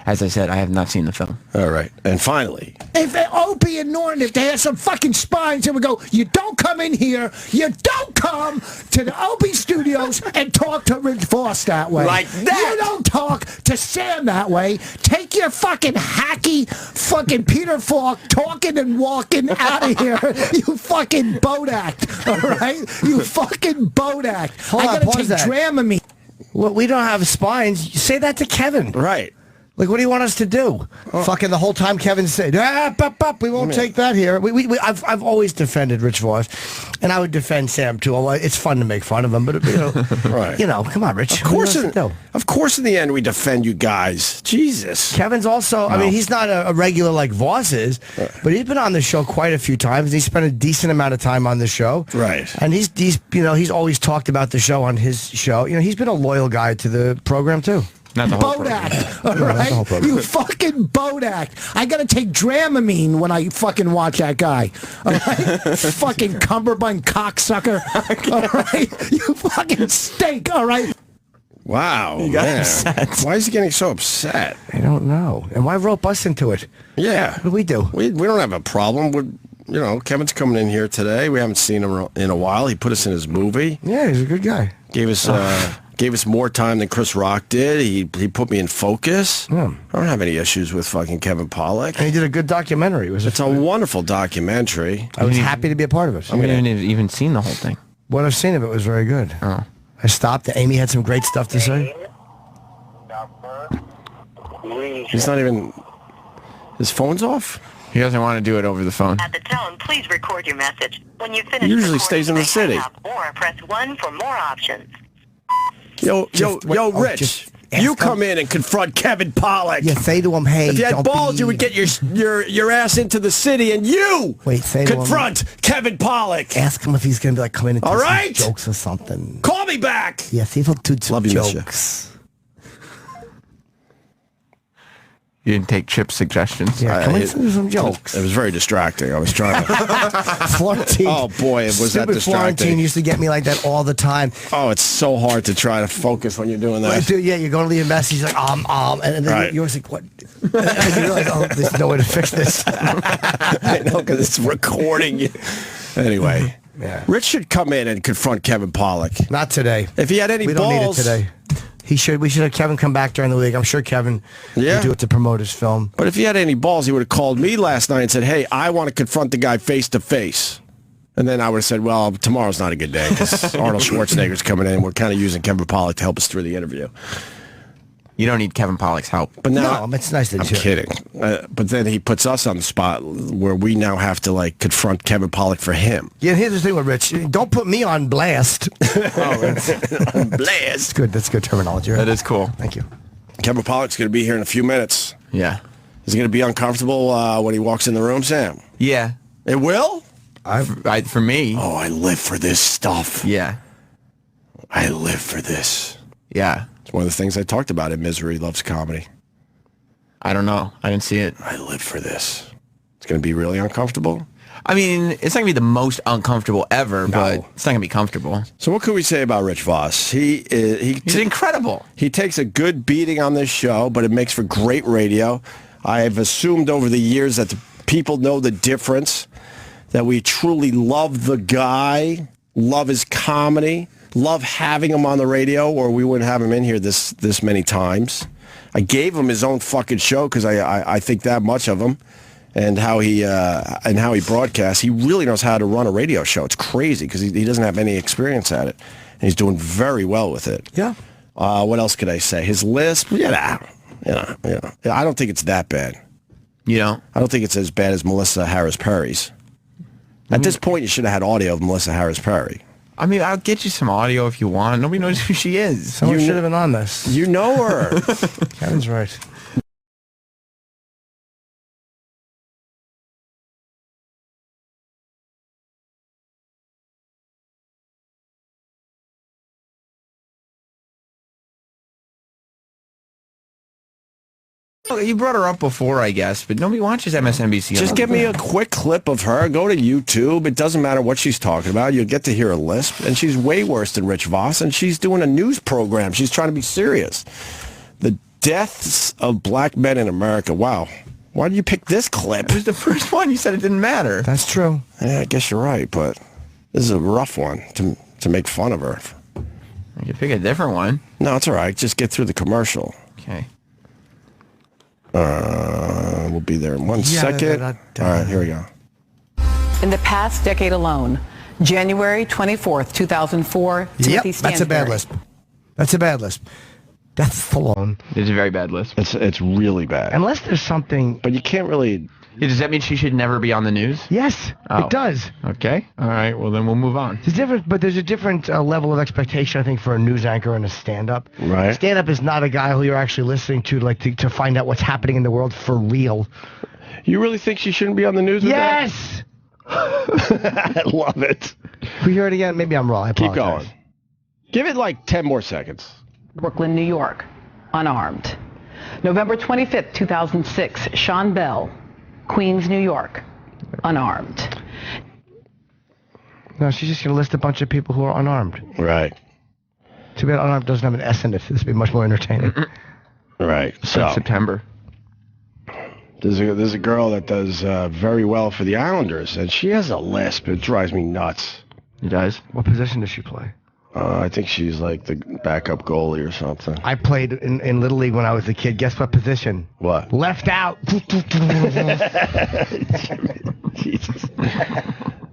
As I said, I have not seen the film. All right. And finally... If Opie and Norton, if they had some fucking spines, they would go, you don't come in here, you don't come to the Opie studios and talk to Rich Voss that way. Like that. You don't talk to Sam that way. Take your fucking hacky fucking Peter Falk talking and walking out of here. You fucking boat act. All right? You fucking boat act. Hold on, I gotta pause take that. Dramamine. Well, we don't have spines. You say that to Kevin. Right. Like, what do you want us to do? Fucking the whole time Kevin said, we won't take that here. I've always defended Rich Voss, and I would defend Sam too. It's fun to make fun of him, but Right. Come on, Rich. Of course, in the end, we defend you guys. Jesus. Kevin's also, I mean, he's not a regular like Voss is, but he's been on the show quite a few times. He spent a decent amount of time on the show. Right. And he's always talked about the show on his show. He's been a loyal guy to the program too. Not the whole Bodak, all right? You fucking Bodak. I gotta take Dramamine when I fucking watch that guy. All right? Fucking cummerbund cocksucker. All right? You fucking stink, all right? Wow. You got man. upset. Why is he getting so upset? I don't know. And why rope us into it? Yeah. What do we do? We don't have a problem with, Kevin's coming in here today. We haven't seen him in a while. He put us in his movie. Yeah, he's a good guy. Gave us more time than Chris Rock did. He put me in focus. Yeah. I don't have any issues with fucking Kevin Pollak. And he did a good documentary. It's a wonderful documentary. I was happy to be a part of it. I haven't even seen the whole thing. What I've seen of it was very good. Oh. I stopped. Amy had some great stuff to say. He's not even... His phone's off? He doesn't want to do it over the phone. At the tone, please record your message. When you finish, He usually stays in the city. Or press 1 for more options. Yo, Rich, you come in and confront Kevin Pollak. Yeah, say to him, hey, if you had balls, you would get your ass into the city and you confront Kevin Pollak. Ask him if he's going to be like come in and do some jokes or something. Call me back. Yeah, see if he'll do some Love you, jokes. You didn't take Chip's suggestions. Yeah, come in and do some jokes. It was very distracting. I was trying to... Florentine. Oh, boy, was that distracting. Florentine used to get me like that all the time. Oh, it's so hard to try to focus when you're doing that. Dude, yeah, you're going to leave a message like, and then you're like, what? And you realize, there's no way to fix this. I know, because it's recording you. Anyway, Rich should come in and confront Kevin Pollak. Not today. If he had any balls... We don't need it today. We should have Kevin come back during the week. I'm sure Kevin would do it to promote his film. But if he had any balls, he would have called me last night and said, hey, I want to confront the guy face to face. And then I would have said, well, tomorrow's not a good day because Arnold Schwarzenegger's coming in. We're kind of using Kevin Pollak to help us through the interview. You don't need Kevin Pollak's help. But now, no, it's nice that I'm kidding. But then he puts us on the spot where we now have to confront Kevin Pollak for him. Yeah, here's the thing with Rich. Don't put me on blast. Blast. That's good terminology. Right? That is cool. Thank you. Kevin Pollak's going to be here in a few minutes. Yeah. Is he going to be uncomfortable when he walks in the room, Sam? Yeah. It will? For me. Oh, I live for this stuff. Yeah. I live for this. Yeah. It's one of the things I talked about in Misery Loves Comedy. I don't know. I didn't see it. I live for this. It's going to be really uncomfortable. I mean, it's not going to be the most uncomfortable ever, but it's not going to be comfortable. So what could we say about Rich Voss? He's incredible. He takes a good beating on this show, but it makes for great radio. I've assumed over the years that the people know the difference, that we truly love the guy, love his comedy, love having him on the radio, or we wouldn't have him in here this many times. I gave him his own fucking show because I think that much of him, and how he broadcasts. He really knows how to run a radio show. It's crazy because he doesn't have any experience at it, and he's doing very well with it. Yeah. What else could I say? His lisp, I don't think it's that bad. You know, I don't think it's as bad as Melissa Harris Perry's. At this point, you should have had audio of Melissa Harris Perry. I mean, I'll get you some audio if you want. Nobody knows who she is. Someone should have been on this. You know her. Kevin's right. You brought her up before, I guess, but nobody watches MSNBC. Just give me a quick clip of her. Go to YouTube. It doesn't matter what she's talking about. You'll get to hear a lisp. And she's way worse than Rich Voss, and she's doing a news program. She's trying to be serious. The deaths of black men in America. Wow. Why did you pick this clip? It was the first one. You said it didn't matter. That's true. Yeah, I guess you're right, but this is a rough one to make fun of her. You could pick a different one. No, it's all right. Just get through the commercial. Okay. We'll be there in one second. All right, here we go. In the past decade alone, January 24th, 2004, Timothy That's a bad lisp. That's a bad lisp. That's alone. It's a very bad list. It's really bad. Unless there's something. But you can't really. Does that mean she should never be on the news? Yes, Oh. it does. Okay. All right. Well, then we'll move on. There's different, but there's a different level of expectation, I think, for a news anchor and a stand-up. Right. Stand-up is not a guy who you're actually listening to, like to find out what's happening in the world for real. You really think she shouldn't be on the news? Yes. I love it. Can we hear it again? Maybe I'm wrong. I Keep apologize. going. Give it like 10 more seconds. Brooklyn, New York, unarmed. November 25th, 2006, Sean Bell, Queens, New York, unarmed. No, she's just going to list a bunch of people who are unarmed. Right. Too bad unarmed doesn't have an S in it. This would be much more entertaining. Right. So September. There's a girl that does very well for the Islanders, and she has a lisp. It drives me nuts. It does. What position does she play? I think she's like the backup goalie or something. I played in Little League when I was a kid. Guess what position? What? Left out. Jesus.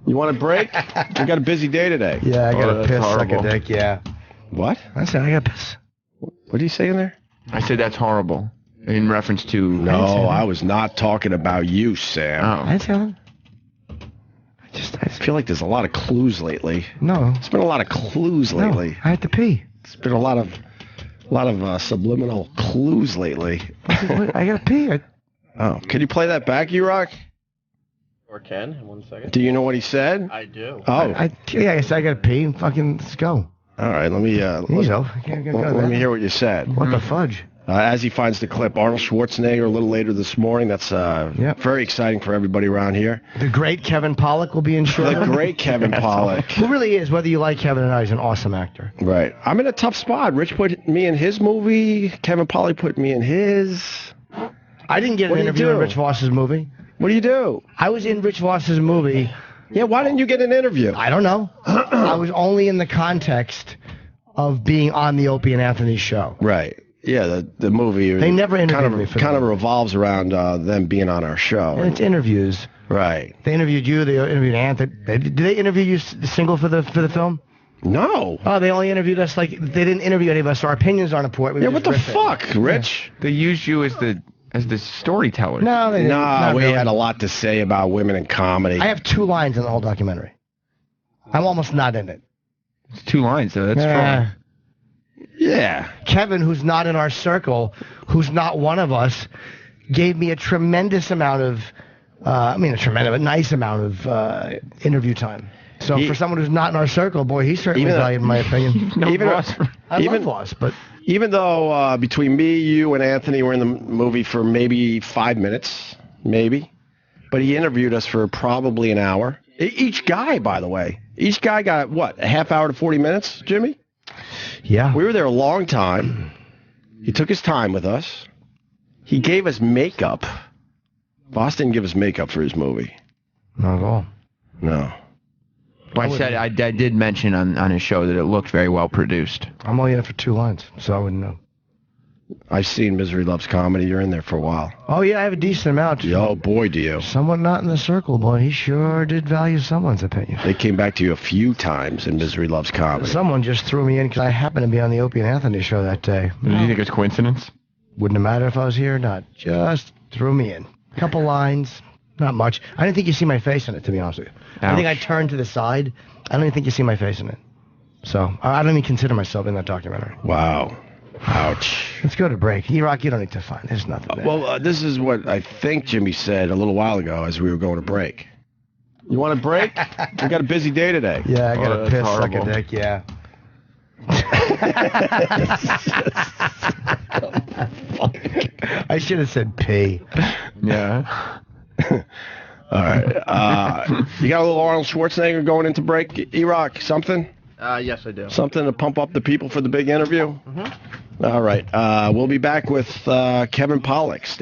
You want a break? We got a busy day today. Yeah, I got to that's piss, suck horrible. a dick, yeah. What? I said I got to piss. What are you saying there? I said that's horrible. In reference to... No, I was not talking about you, Sam. Oh. I tell him. I feel like there's a lot of clues lately. No. It's been a lot of clues lately. No, I had to pee. It's been a lot of subliminal clues lately. I got to pee. Oh, can you play that back, E-Rock? Or can, in 1 second. Do you know what he said? I do. Oh. I guess I got to pee and fucking let's go. All right, let me Let me hear what you said. What the fudge? As he finds the clip, Arnold Schwarzenegger a little later this morning. That's very exciting for everybody around here. The great Kevin Pollak will be in show. The great Kevin Pollak. Who really is, whether you like Kevin or not, he's an awesome actor. Right. I'm in a tough spot. Rich put me in his movie. Kevin Pollak put me in his. I didn't get an interview in Rich Voss's movie. What do you do? I was in Rich Voss's movie. Yeah, why didn't you get an interview? I don't know. I was only in the context of being on the Opie and Anthony show. Right. Yeah, the movie. They never interviewed me for kind of revolves around them being on our show. And it's interviews. Right. They interviewed you. They interviewed Anthony. Did they interview you single for the film? No. Oh, they only interviewed us they didn't interview any of us. So our opinions aren't important. Yeah, what the fuck, Rich? They used you as the storyteller. No, they didn't. No, we really. had a lot to say about women in comedy. I have 2 lines in the whole documentary. I'm almost not in it. It's 2 lines, so that's strong. Yeah. Kevin, who's not in our circle, who's not one of us, gave me a tremendous amount of, a nice amount of interview time. So for someone who's not in our circle, boy, he certainly valued my opinion. I love Voss, but even though between me, you, and Anthony were in the movie for maybe 5 minutes, maybe, but he interviewed us for probably an hour. Each guy, by the way, each guy got what, a half hour to 40 minutes, Jimmy? Yeah. We were there a long time. He took his time with us. He gave us makeup. Voss didn't give us makeup for his movie. Not at all. No. Well, I did mention on his show that it looked very well produced. I'm only in it for 2 lines, so I wouldn't know. I've seen Misery Loves Comedy. You're in there for a while. Oh, yeah, I have a decent amount. Oh, boy, do you. Someone not in the circle, boy. He sure did value someone's opinion. They came back to you a few times in Misery Loves Comedy. Someone just threw me in because I happened to be on the Opie and Anthony show that day. Do you think it's coincidence? Wouldn't have mattered if I was here or not. Just threw me in. Couple lines, not much. I didn't think you see my face in it, to be honest with you. Ouch. I think I turned to the side. I don't even think you see my face in it. So I don't even consider myself in that documentary. Wow. Ouch. Let's go to break. E-Rock, you don't need to find. There's nothing there. Well, this is what I think Jimmy said a little while ago as we were going to break. You want a break? We got a busy day today. Yeah, I got to piss, suck a horrible. dick, yeah. I should have said pee. Yeah. All right. You got a little Arnold Schwarzenegger going into break, E-Rock? Something? Yes, I do. Something to pump up the people for the big interview? Mm-hmm. All right. We'll be back with Kevin Pollak.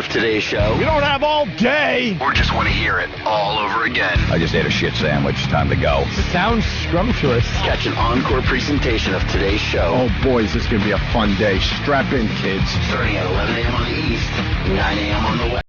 today's show? You don't have all day. Or just want to hear it all over again? I just ate a shit sandwich. Time to go. Sounds scrumptious. Catch an encore presentation of today's show. Oh, boys, this is going to be a fun day. Strap in, kids. Starting at 11 a.m. on the East, 9 a.m. on the West.